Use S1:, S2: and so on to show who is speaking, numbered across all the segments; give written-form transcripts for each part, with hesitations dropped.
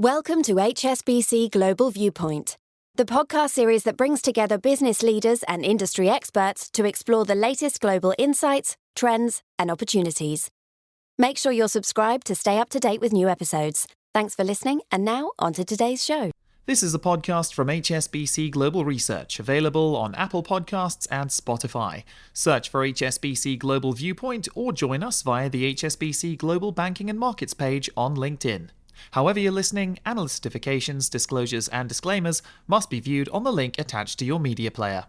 S1: Welcome to HSBC Global Viewpoint, the podcast series that brings together business leaders and industry experts to explore the latest global insights, trends, and opportunities. Make sure you're subscribed to stay up to date with new episodes. Thanks for listening, and now on to today's show.
S2: This is a podcast from HSBC Global Research, available on Apple Podcasts and Spotify. Search for HSBC Global Viewpoint or join us via the HSBC Global Banking and Markets page on LinkedIn. However you're listening, analyst certifications, disclosures, and disclaimers must be viewed on the link attached to your media player.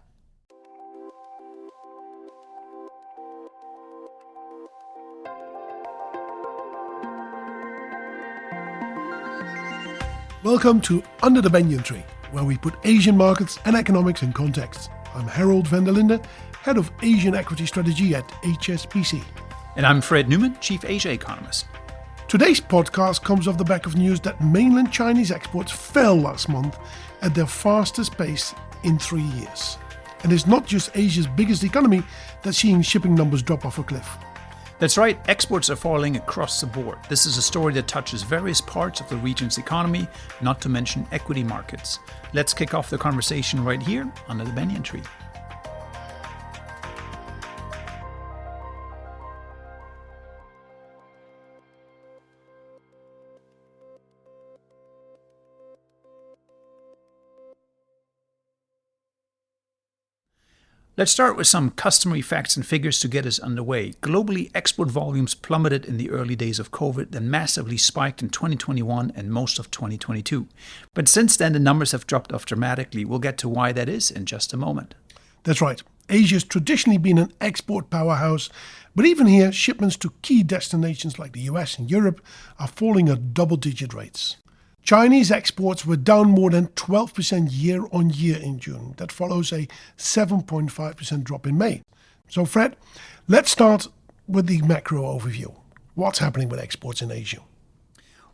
S3: Welcome to Under the Banyan Tree, where we put Asian markets and economics in context. I'm Harold van der Linde, Head of Asian Equity Strategy at HSBC.
S4: And I'm Fred Newman, Chief Asia Economist.
S3: Today's podcast comes off the back of news that mainland Chinese exports fell last month at their fastest pace in 3 years. And it's not just Asia's biggest economy that's seeing shipping numbers drop off a cliff.
S4: That's right, exports are falling across the board. This is a story that touches various parts of the region's economy, not to mention equity markets. Let's kick off the conversation right here under the Banyan Tree. Let's start with some customary facts and figures to get us underway. Globally, export volumes plummeted in the early days of COVID, then massively spiked in 2021 and most of 2022. But since then, the numbers have dropped off dramatically. We'll get to why that is in just a moment.
S3: That's right. Asia's traditionally been an export powerhouse, but even here, shipments to key destinations like the US and Europe are falling at double-digit rates. Chinese exports were down more than 12% year-on-year in June. That follows a 7.5% drop in May. So Fred, let's start with the macro overview. What's happening with exports in Asia?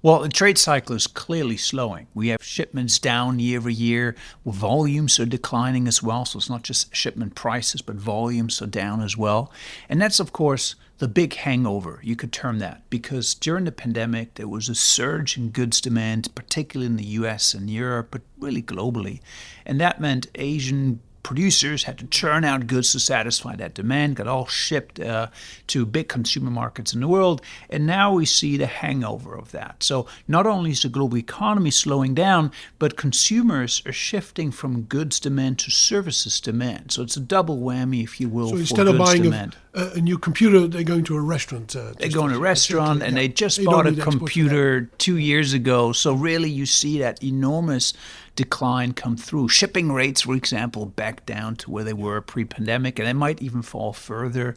S4: Well, the trade cycle is clearly slowing. We have shipments down year over year. Volumes are declining as well. So it's not just shipment prices, but volumes are down as well. And that's, of course, the big hangover, you could term that, because during the pandemic, there was a surge in goods demand, particularly in the US and Europe, but really globally. And that meant Asian producers had to churn out goods to satisfy that demand, got all shipped to big consumer markets in the world, and now we see the hangover of that. So not only is the global economy slowing down, but consumers are shifting from goods demand to services demand. So it's a double whammy, if you will,
S3: so
S4: for
S3: instead of
S4: goods
S3: buying
S4: demand.
S3: A new computer, they're going to a restaurant.
S4: They go in a restaurant and they just bought a computer 2 years ago. So really you see that enormous decline come through. Shipping rates, for example, back down to where they were pre-pandemic, and they might even fall further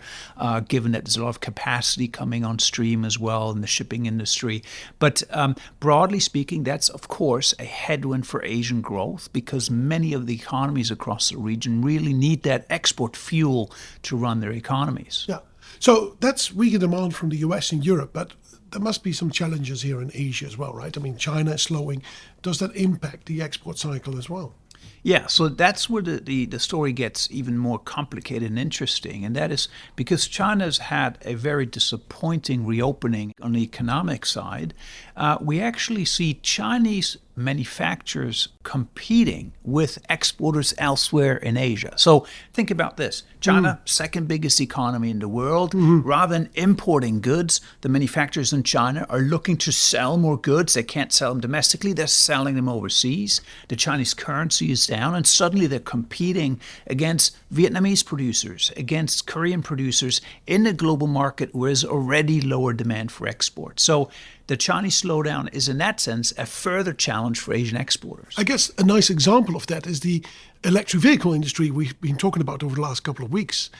S4: given that there's a lot of capacity coming on stream as well in the shipping industry. But broadly speaking, that's, of course, a headwind for Asian growth because many of the economies across the region really need that export fuel to run their economies.
S3: Yeah. So that's weaker demand from the US and Europe, but there must be some challenges here in Asia as well, right? I mean, China is slowing. Does that impact the export cycle as well?
S4: Yeah, so that's where the story gets even more complicated and interesting. And that is because China's had a very disappointing reopening on the economic side. We actually see Chinese manufacturers competing with exporters elsewhere in Asia. So think about this. China, second biggest economy in the world. Rather than importing goods, the manufacturers in China are looking to sell more goods. They can't sell them domestically. They're selling them overseas. The Chinese currency is down, and suddenly they're competing against Vietnamese producers, against Korean producers in the global market where there's already lower demand for export. So the Chinese slowdown is, in that sense, a further challenge for Asian exporters.
S3: I guess a nice example of that is the electric vehicle industry we've been talking about over the last couple of weeks.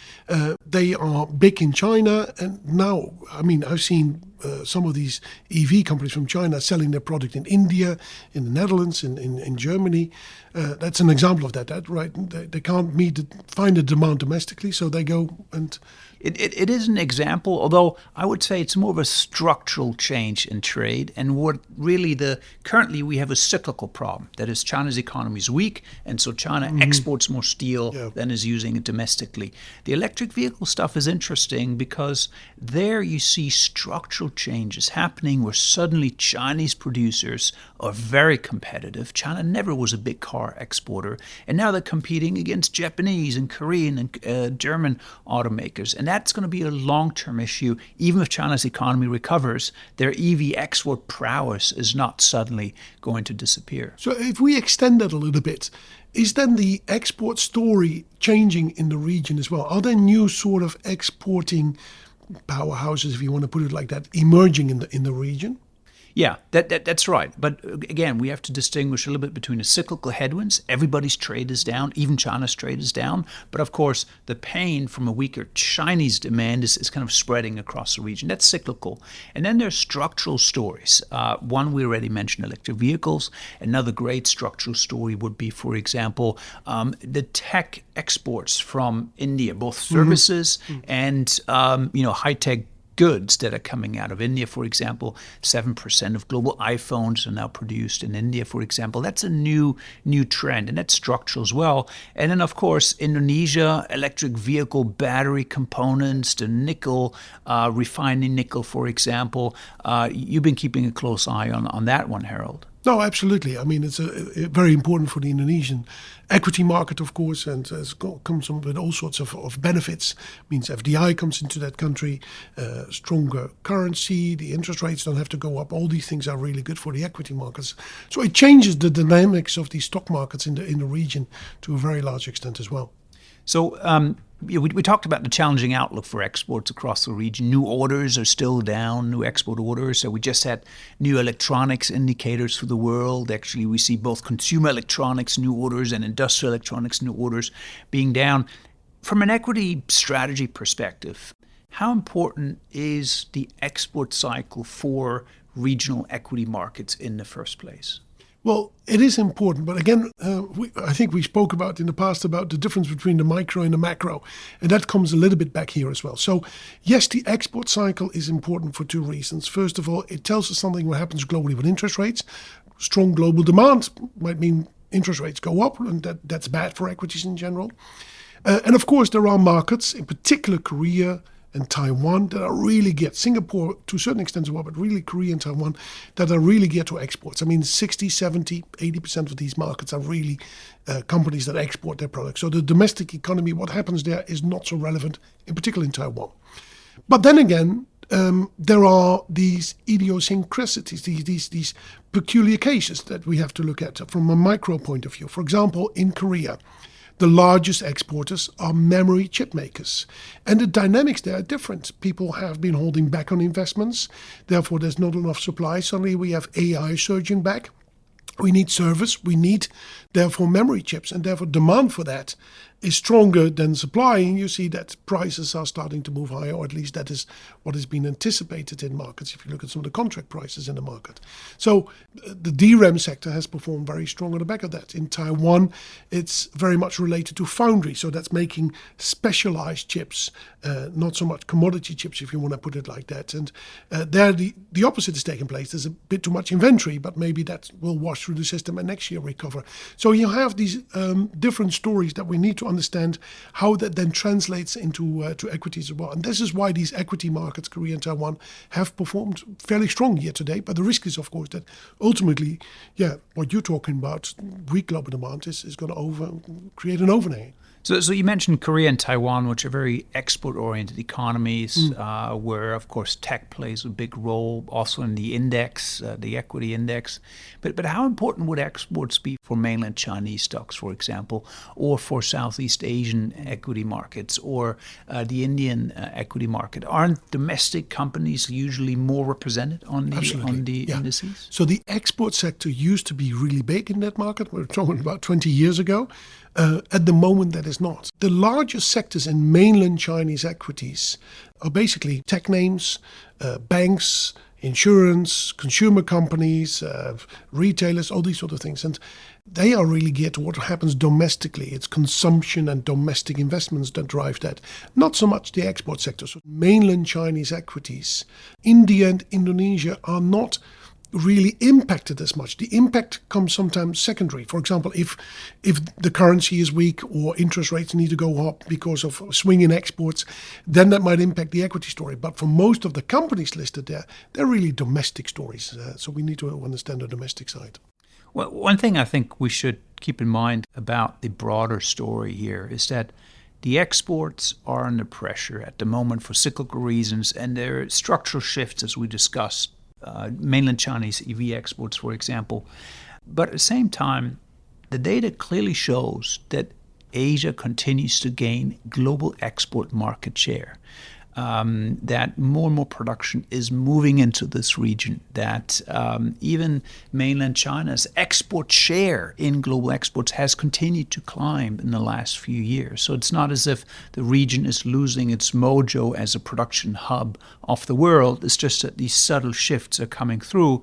S3: They are big in China, and now, I mean, I've seen some of these EV companies from China selling their product in India, in the Netherlands, in Germany. That's an example of that, right? They can't find the demand domestically, so they go and...
S4: It is an example, although I would say it's more of a structural change in trade. And currently we have a cyclical problem. That is, China's economy is weak, and so China exports more steel
S3: Yeah.
S4: than is using it domestically. The electric vehicle stuff is interesting because there you see structural changes happening where suddenly Chinese producers are very competitive. China never was a big car exporter, and now they're competing against Japanese and Korean and German automakers. And that's going to be a long-term issue. Even if China's economy recovers, their EV export prowess is not suddenly going to disappear.
S3: So if we extend that a little bit, is then the export story changing in the region as well? Are there new sort of exporting powerhouses, if you want to put it like that, emerging in the region?
S4: Yeah, that's right. But again, we have to distinguish a little bit between the cyclical headwinds. Everybody's trade is down, even China's trade is down. But of course, the pain from a weaker Chinese demand is kind of spreading across the region. That's cyclical. And then there's structural stories. One we already mentioned, electric vehicles. Another great structural story would be, for example, the tech exports from India, both services and high-tech goods that are coming out of India, for example. 7% of global iPhones are now produced in India, for example. That's a new trend, and that's structural as well. And then, of course, Indonesia, electric vehicle battery components, the nickel, refining nickel, for example. You've been keeping a close eye on that one, Harold.
S3: No, absolutely. I mean, it's very important for the Indonesian equity market, of course, and comes with all sorts of benefits. It means FDI comes into that country, stronger currency, the interest rates don't have to go up. All these things are really good for the equity markets. So it changes the dynamics of these stock markets in the region to a very large extent as well.
S4: So we talked about the challenging outlook for exports across the region. New orders are still down, new export orders. So we just had new electronics indicators for the world. Actually, we see both consumer electronics new orders and industrial electronics new orders being down. From an equity strategy perspective, how important is the export cycle for regional equity markets in the first place?
S3: Well, it is important, but again, I think we spoke about in the past about the difference between the micro and the macro, and that comes a little bit back here as well. So, yes, the export cycle is important for two reasons. First of all, it tells us something what happens globally with interest rates. Strong global demand might mean interest rates go up, and that's bad for equities in general. And of course, there are markets, in particular Korea and Taiwan, that are really geared, Singapore to a certain extent as well, but really Korea and Taiwan, that are really geared to exports. I mean, 60, 70, 80% of these markets are really companies that export their products. So the domestic economy, what happens there is not so relevant, in particular in Taiwan. But then again, there are these idiosyncrasies, these peculiar cases that we have to look at from a micro point of view. For example, in Korea, the largest exporters are memory chip makers. And the dynamics there are different. People have been holding back on investments. Therefore, there's not enough supply. Suddenly, we have AI surging back. We need service. We need, therefore, memory chips. And therefore, demand for that is stronger than supply. And you see that prices are starting to move higher, or at least that is what has been anticipated in markets if you look at some of the contract prices in the market. So the DRAM sector has performed very strong on the back of that. In Taiwan, it's very much related to foundry. So that's making specialized chips, not so much commodity chips, if you want to put it like that. And there the opposite is taking place. There's a bit too much inventory, but maybe that will wash through the system and next year recover. So you have these different stories that we need to understand how that then translates into to equities as well. And this is why these equity markets, Korea and Taiwan, have performed fairly strong year to date. But the risk is, of course, that ultimately, what you're talking about, weak global demand, is going to create an overhang.
S4: So you mentioned Korea and Taiwan, which are very export-oriented economies, where, of course, tech plays a big role, also in the index, the equity index. But how important would exports be for mainland Chinese stocks, for example, or for Southeast Asian equity markets, or the Indian equity market? Aren't domestic companies usually more represented on the indices?
S3: So the export sector used to be really big in that market. We're talking about 20 years ago. At the moment, that is not. The largest sectors in mainland Chinese equities are basically tech names, banks, insurance, consumer companies, retailers, all these sort of things. And they are really geared to what happens domestically. It's consumption and domestic investments that drive that, not so much the export sector. So mainland Chinese equities, India and Indonesia are not really impacted as much. The impact comes sometimes secondary. For example, if the currency is weak or interest rates need to go up because of swing in exports, then that might impact the equity story. But for most of the companies listed there, they're really domestic stories. So we need to understand the domestic side.
S4: Well, one thing I think we should keep in mind about the broader story here is that the exports are under pressure at the moment for cyclical reasons, and there are structural shifts, as we discussed, mainland Chinese EV exports, for example. But at the same time, the data clearly shows that Asia continues to gain global export market share, that more and more production is moving into this region, that even mainland China's export share in global exports has continued to climb in the last few years. So it's not as if the region is losing its mojo as a production hub of the world. It's just that these subtle shifts are coming through.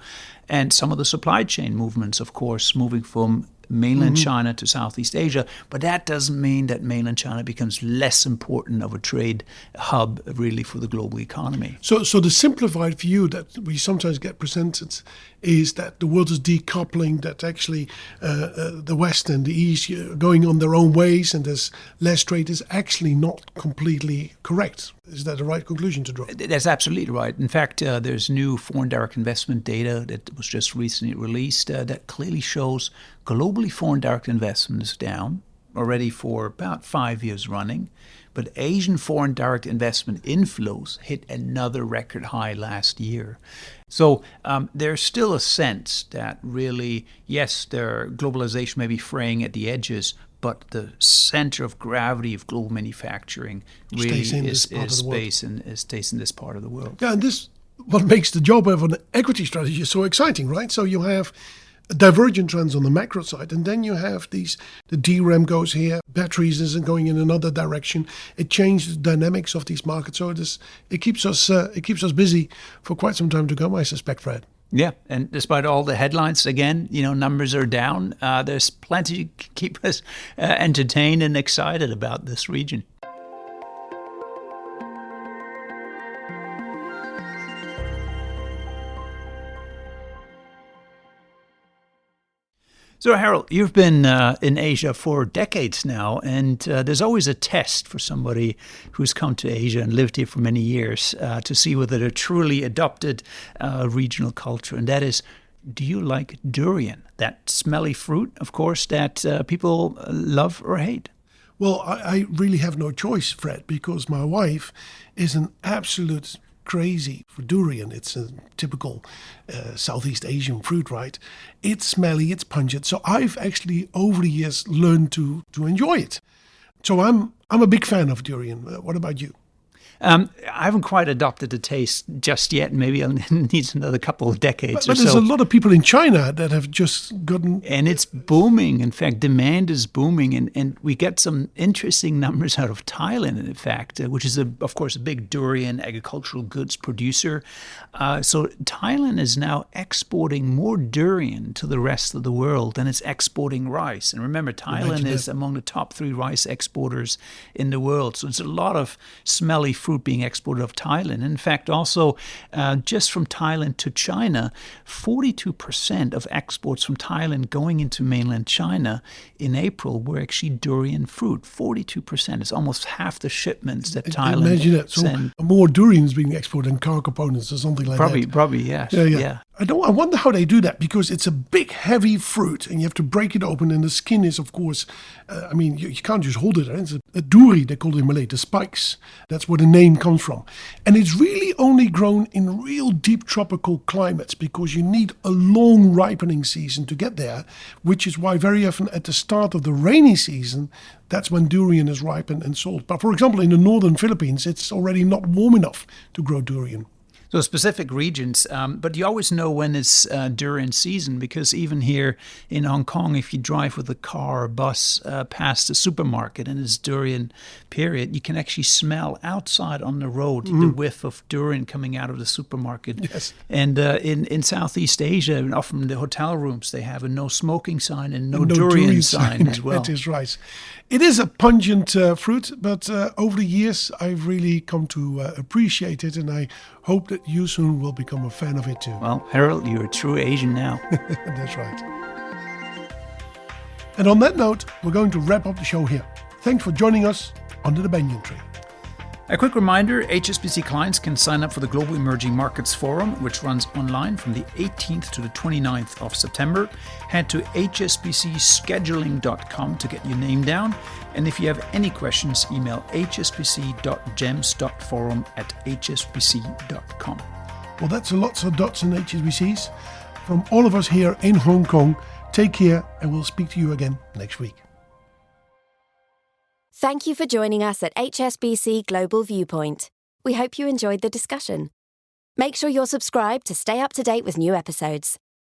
S4: And some of the supply chain movements, of course, moving from mainland China to Southeast Asia, but that doesn't mean that mainland China becomes less important of a trade hub really for the global economy.
S3: So the simplified view that we sometimes get presented is that the world is decoupling, that actually the West and the East are going on their own ways and there's less trade is actually not completely correct. Is that the right conclusion to draw?
S4: That's absolutely right. In fact, there's new foreign direct investment data that was just recently released that clearly shows globally foreign direct investment is down already for about 5 years running. But Asian foreign direct investment inflows hit another record high last year. So there's still a sense that really, yes, their globalization may be fraying at the edges, but the center of gravity of global manufacturing really stays in this part of the world.
S3: Yeah, and this what makes the job of an equity strategy so exciting, right? So you have divergent trends on the macro side, and then you have the DRAM goes here, batteries isn't going in another direction. It changes the dynamics of these markets, so it keeps us busy for quite some time to come, I suspect, Fred.
S4: Yeah, and despite all the headlines, again, numbers are down. There's plenty to keep us entertained and excited about this region. So, Harold, you've been in Asia for decades now, and there's always a test for somebody who's come to Asia and lived here for many years to see whether they're truly adopted regional culture, and that is, do you like durian, that smelly fruit, of course, that people love or hate?
S3: Well, I really have no choice, Fred, because my wife is an absolute crazy for durian. It's a typical Southeast Asian fruit, right? It's smelly, it's pungent. So I've actually over the years learned to enjoy it. So I'm a big fan of durian. What about you?
S4: I haven't quite adopted the taste just yet. Maybe I'll need another couple of decades
S3: but
S4: or so.
S3: There's a lot of people in China that have just gotten...
S4: And it's booming. In fact, demand is booming. And we get some interesting numbers out of Thailand, in fact, which is, of course, a big durian agricultural goods producer. So Thailand is now exporting more durian to the rest of the world than it's exporting rice. And remember, Thailand is among the top 3 rice exporters in the world. So it's a lot of smelly fruit being exported of Thailand. In fact, also just from Thailand to China, 42% of exports from Thailand going into mainland China in April were actually durian fruit. 42%. It's almost half the shipments that Thailand
S3: Imagine that. So
S4: send.
S3: More durian is being exported than car components or something like that.
S4: Probably, yes.
S3: Yeah. I wonder how they do that, because it's a big, heavy fruit, and you have to break it open, and the skin is, of course, you can't just hold it. It's a duri, they call it in Malay, the spikes. That's where the name comes from. And it's really only grown in real deep tropical climates, because you need a long ripening season to get there, which is why very often at the start of the rainy season, that's when durian is ripened and sold. But for example, in the northern Philippines, it's already not warm enough to grow durian.
S4: So specific regions, but you always know when it's durian season, because even here in Hong Kong, if you drive with a car or bus past the supermarket and it's durian period, you can actually smell outside on the road the whiff of durian coming out of the supermarket.
S3: Yes.
S4: And in Southeast Asia, and often in the hotel rooms, they have a no smoking sign and no durian sign as well.
S3: That is right. It is a pungent fruit, but over the years, I've really come to appreciate it, and I hope that you soon will become a fan of it too.
S4: Well, Harold, you're a true Asian now.
S3: That's right. And on that note, we're going to wrap up the show here. Thanks for joining us under the Banyan Tree.
S4: A quick reminder, HSBC clients can sign up for the Global Emerging Markets Forum, which runs online from the 18th to the 29th of September. Head to hsbcscheduling.com to get your name down. And if you have any questions, email hsbc.gems.forum@hsbc.com.
S3: Well, that's lots of dots and HSBCs. From all of us here in Hong Kong, take care and we'll speak to you again next week.
S1: Thank you for joining us at HSBC Global Viewpoint. We hope you enjoyed the discussion. Make sure you're subscribed to stay up to date with new episodes.